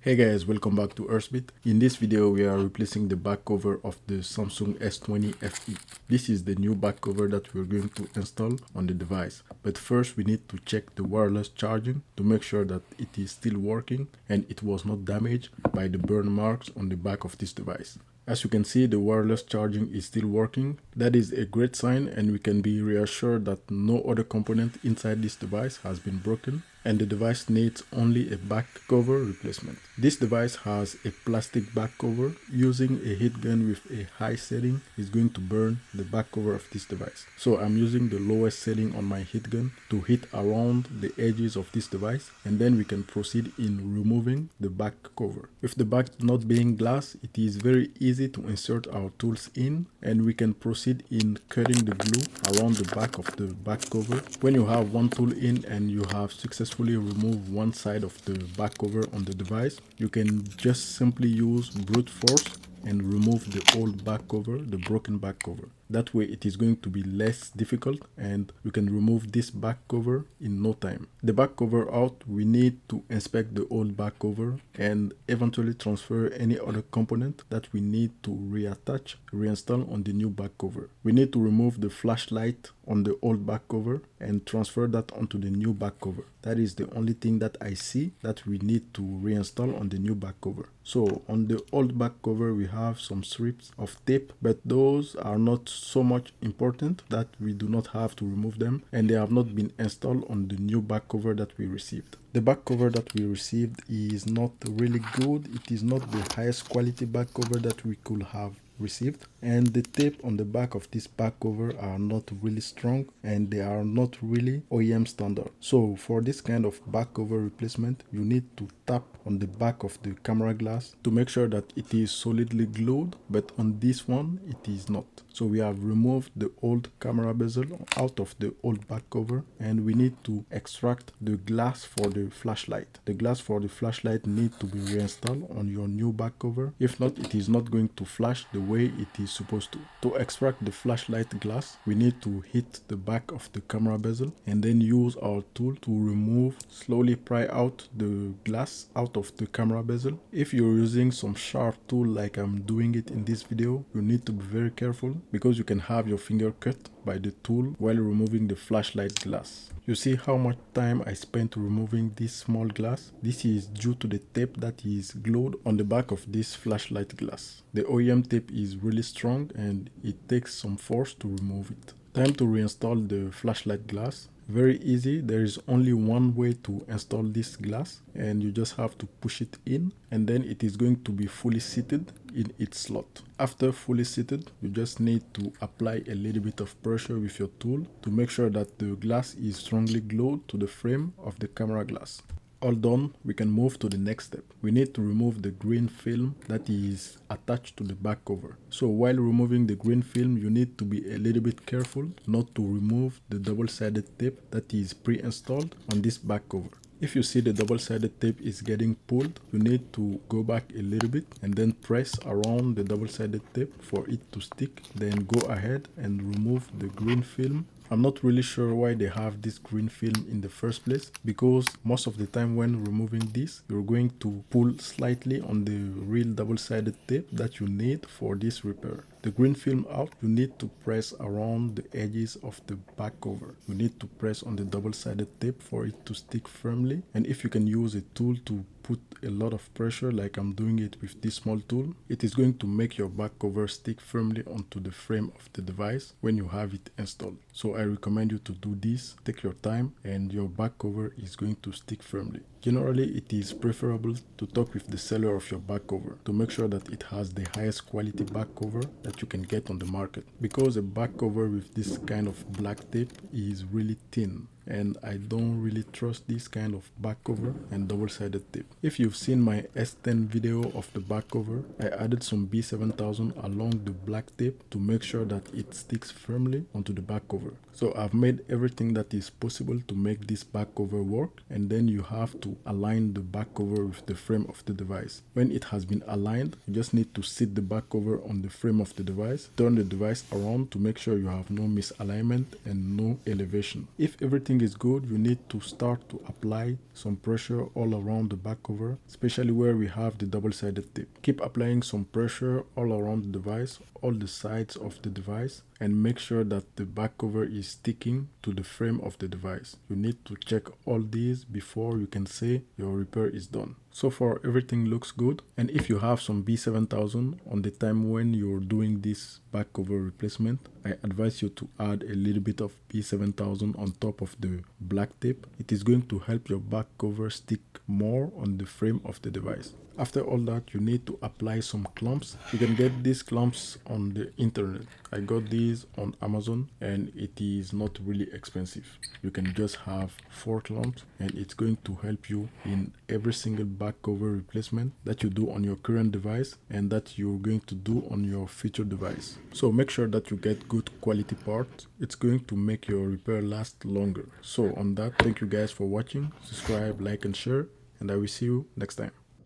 Hey guys, welcome back to ersbit. In this video, we are replacing the back cover of the Samsung S20 FE. This is the new back cover that we're going to install on the device. But first, we need to check the wireless charging to make sure that it is still working and it was not damaged by the burn marks on the back of this device. As you can see, the wireless charging is still working. That is a great sign, and we can be reassured that no other component inside this device has been broken and the device needs only a back cover replacement. This device has a plastic back cover. Using a heat gun with a high setting is going to burn the back cover of this device. So I'm using the lowest setting on my heat gun to hit around the edges of this device, and then we can proceed in removing the back cover. With the back not being glass, it is very easy to insert our tools in, and we can proceed in cutting the glue around the back of the back cover. When you have one tool in and you have successfully remove one side of the back cover on the device, you can just simply use brute force and remove the old back cover, the broken back cover. That way it is going to be less difficult and we can remove this back cover in no time. The back cover out, we need to inspect the old back cover and eventually transfer any other component that we need to reattach, reinstall on the new back cover. We need to remove the flashlight on the old back cover and transfer that onto the new back cover. That is the only thing that I see that we need to reinstall on the new back cover. So on the old back cover, we have some strips of tape, but those are not so much important that we do not have to remove them, and they have not been installed on the new back cover that we received. The back cover that we received is not really good. It is not the highest quality back cover that we could have received, and the tape on the back of this back cover are not really strong and they are not really OEM standard. So for this kind of back cover replacement, you need to tap on the back of the camera glass to make sure that it is solidly glued, but on this one it is not. So we have removed the old camera bezel out of the old back cover, and we need to extract the glass for the flashlight. The glass for the flashlight needs to be reinstalled on your new back cover. If not, it is not going to flash the way it is supposed to. To extract the flashlight glass, we need to hit the back of the camera bezel and then use our tool to remove, slowly pry out the glass out of the camera bezel. If you're using some sharp tool like I'm doing it in this video, you need to be very careful because you can have your finger cut by the tool while removing the flashlight glass. You see how much time I spent removing this small glass? This is due to the tape that is glued on the back of this flashlight glass. The OEM tape is really strong and it takes some force to remove it. Time to reinstall the flashlight glass. Very easy. There is only one way to install this glass, and you just have to push it in, and then it is going to be fully seated in its slot. After fully seated, you just need to apply a little bit of pressure with your tool to make sure that the glass is strongly glued to the frame of the camera glass. All done, we can move to the next step. We need to remove the green film that is attached to the back cover. So while removing the green film, you need to be a little bit careful not to remove the double-sided tape that is pre-installed on this back cover. If you see the double-sided tape is getting pulled, you need to go back a little bit and then press around the double-sided tape for it to stick. Then go ahead and remove the green film. I'm not really sure why they have this green film in the first place, because most of the time when removing this, you're going to pull slightly on the real double-sided tape that you need for this repair. The green film out, you need to press around the edges of the back cover. You need to press on the double-sided tape for it to stick firmly, and if you can use a tool to put a lot of pressure like I'm doing it with this small tool, it is going to make your back cover stick firmly onto the frame of the device when you have it installed. So I recommend you to do this. Take your time and your back cover is going to stick firmly. Generally, it is preferable to talk with the seller of your back cover to make sure that it has the highest quality back cover that you can get on the market, because a back cover with this kind of black tape is really thin, and I don't really trust this kind of back cover and double-sided tape. If you've seen my S10 video of the back cover, I added some B7000 along the black tape to make sure that it sticks firmly onto the back cover. So I've made everything that is possible to make this back cover work, and then you have to to align the back cover with the frame of the device. When it has been aligned, you just need to sit the back cover on the frame of the device, turn the device around to make sure you have no misalignment and no elevation. If everything is good, you need to start to apply some pressure all around the back cover, especially where we have the double-sided tip. Keep applying some pressure all around the device, all the sides of the device, and make sure that the back cover is sticking to the frame of the device. You need to check all these before you can say your repair is done. So far everything looks good, and if you have some B7000 on the time when you're doing this back cover replacement, I advise you to add a little bit of B7000 on top of the black tape. It is going to help your back cover stick more on the frame of the device. After all that, you need to apply some clamps. You can get these clamps on the internet. I got these on Amazon and it is not really expensive. You can just have 4 clamps and it's going to help you in every single back cover replacement that you do on your current device and that you're going to do on your future device. So make sure that you get good quality parts. It's going to make your repair last longer. So on that, thank you guys for watching. Subscribe, like and share, and I will see you next time.